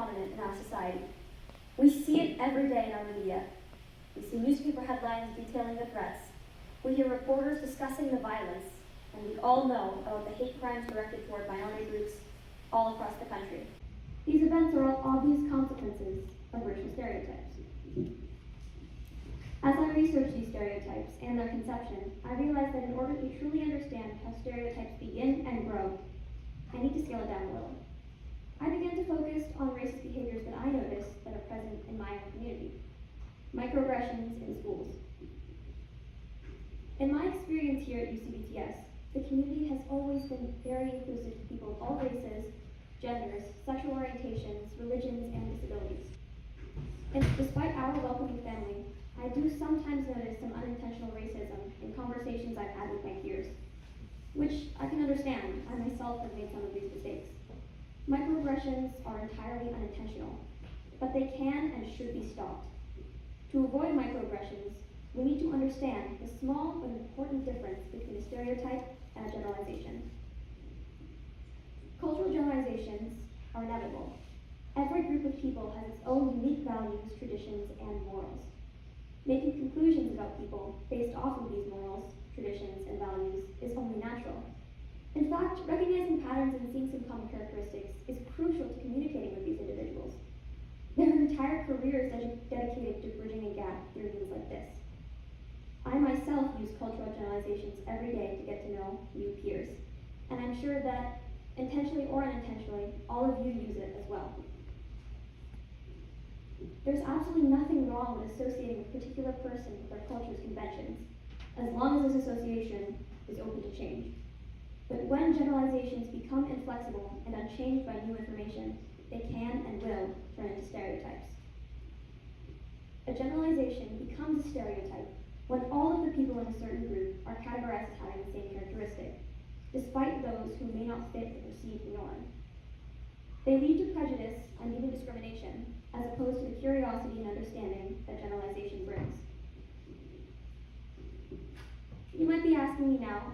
prominent in our society. We see it every day in our media. We see newspaper headlines detailing the threats. We hear reporters discussing the violence, and we all know about the hate crimes directed toward minority groups all across the country. These events are all obvious consequences of racial stereotypes. As I researched these stereotypes and their conception, I realized that in order to truly understand how stereotypes begin and grow, I need to scale it down a little. I began to focus on racist behaviors that I noticed that are present in my own community. Microaggressions in schools. In my experience here at UCVTS, the community has always been very inclusive to people of all races, genders, sexual orientations, religions, and disabilities. And despite our welcoming family, I do sometimes notice some unintentional racism in conversations I've had with my peers, which I can understand. I myself have made some of these mistakes. Microaggressions are entirely unintentional, but they can and should be stopped. To avoid microaggressions, we need to understand the small but important difference between a stereotype and a generalization. Cultural generalizations are inevitable. Every group of people has its own unique values, traditions, and morals. Making conclusions about people based off of these morals, traditions, and values is only natural. In fact, recognizing patterns and seeing some common characteristics is crucial to communicating with these individuals. Their entire careers dedicated to bridging a gap through means like this. I myself use cultural generalizations every day to get to know new peers, and I'm sure that, intentionally or unintentionally, all of you use it as well. There's absolutely nothing wrong with associating a particular person with their culture's conventions, as long as this association is open to change. But when generalizations become inflexible and unchanged by new information, they can and will turn into stereotypes. A generalization becomes a stereotype when all of the people in a certain group are categorized as having the same characteristic, despite those who may not fit the perceived norm. They lead to prejudice and even discrimination, as opposed to the curiosity and understanding that generalization brings. You might be asking me now,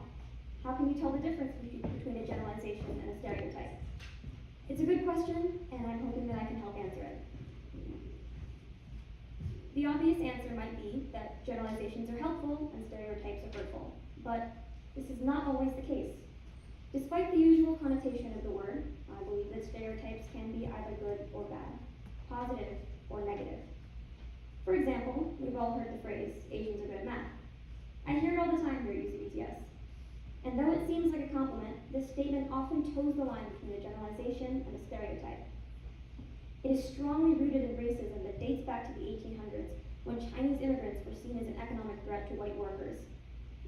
how can you tell the difference between a generalization and a stereotype? It's a good question, and I'm hoping that I can help answer it. The obvious answer might be that generalizations are helpful and stereotypes are hurtful, but this is not always the case. Despite the usual connotation of the word, I believe that stereotypes can be either good or bad, positive or negative. For example, we've all heard the phrase, Asians are good at math. I hear it all the time here at UCVTS. And though it seems like a compliment, this statement often toes the line between a generalization and a stereotype. It is strongly rooted in racism that dates back to the 1800s, when Chinese immigrants were seen as an economic threat to white workers.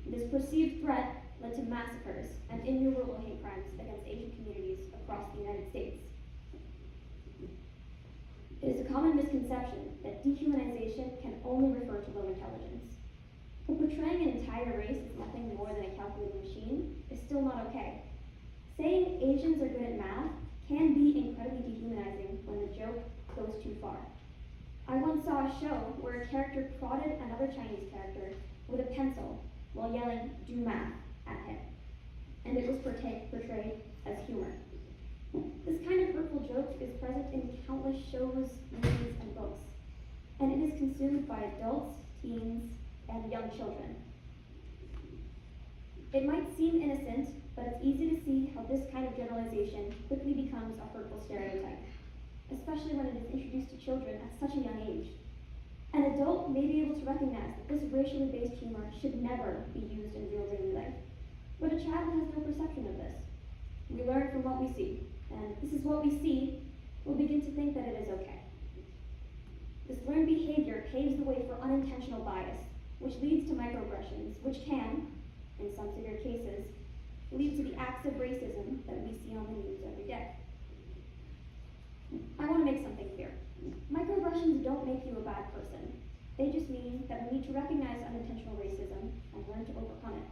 This perceived threat led to massacres and innumerable hate crimes against Asian communities across the United States. It is a common misconception that dehumanization can only refer to low intelligence. But portraying an entire race as nothing more than a calculating machine is still not okay. Saying Asians are good at math can be incredibly dehumanizing when the joke goes too far. I once saw a show where a character prodded another Chinese character with a pencil while yelling, "Do math," at him. And it was portrayed as humor. This kind of hurtful joke is present in countless shows, movies, and books, and it is consumed by adults, teens, and young children. It might seem innocent, but it's easy to see how this kind of generalization quickly becomes a hurtful stereotype, especially when it is introduced to children at such a young age. An adult may be able to recognize that this racially based humor should never be used in real daily life, but a child has no perception of this. We learn from what we see, and if this is what we see, we'll begin to think that it is okay. This learned behavior paves the way for unintentional bias, which leads to microaggressions, which can, in some severe cases, lead to the acts of racism that we see on the news every day. I want to make something clear. Microaggressions don't make you a bad person. They just mean that we need to recognize unintentional racism and learn to overcome it.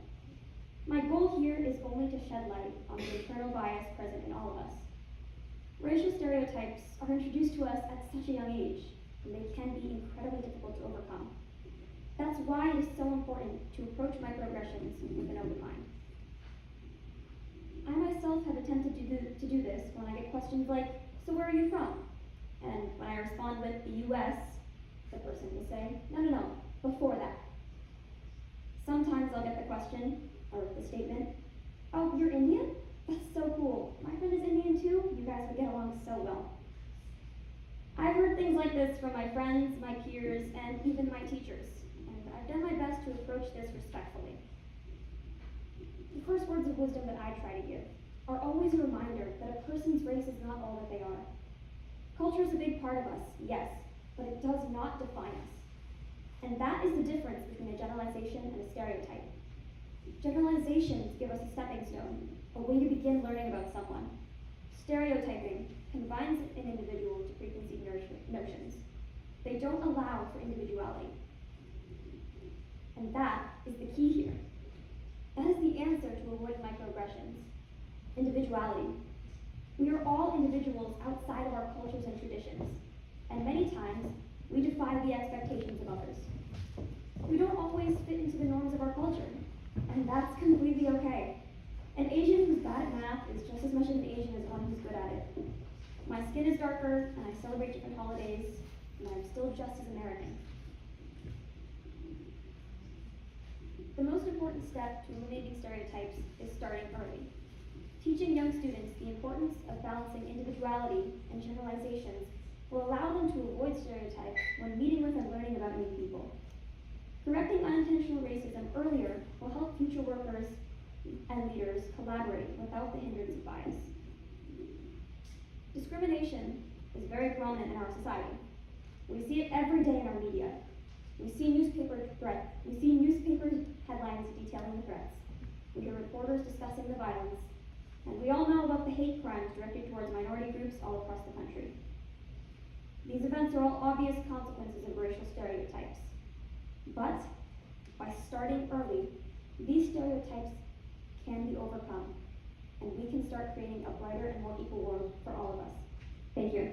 My goal here is only to shed light on the internal bias present in all of us. Racial stereotypes are introduced to us at such a young age, and they can be incredibly difficult to overcome. That's why it is so important to approach microaggressions with an open mind. I myself have attempted to do this when I get questions like, "So where are you from?" And when I respond with the US, the person will say, no, before that. Sometimes I'll get the question, or the statement, oh, you're Indian? That's so cool. My friend is Indian too. You guys would get along so well. I've heard things like this from my friends, my peers, and even my teachers, and I've done my best to approach this respectfully. The first words of wisdom that I try to give are always a reminder that a person's race is not all that they are. Culture is a big part of us, yes, but it does not define us. And that is the difference between a generalization and a stereotype. Generalizations give us a stepping stone, a way to begin learning about someone. Stereotyping confines an individual to preconceived notions. They don't allow for individuality. And that is the key here. That is the answer to avoid microaggressions. Individuality. We are all individuals outside of our cultures and traditions, and many times we defy the expectations of others. We don't always fit into the norms of our culture, and that's completely okay. An Asian who's bad at math is just as much of an Asian as one who's good at it. My skin is darker, and I celebrate different holidays, and I'm still just as American. The most important step to eliminating stereotypes is starting early. Teaching young students the importance of balancing individuality and generalizations will allow them to avoid stereotypes when meeting with and learning about new people. Correcting unintentional racism earlier will help future workers and leaders collaborate without the hindrance of bias. Discrimination is very prominent in our society. We see it every day in our media. We see newspaper headlines detailing the threats. We hear reporters discussing the violence. And we all know about the hate crimes directed towards minority groups all across the country. These events are all obvious consequences of racial stereotypes. But by starting early, these stereotypes can be overcome, and we can start creating a brighter and more equal world for all of us. Thank you.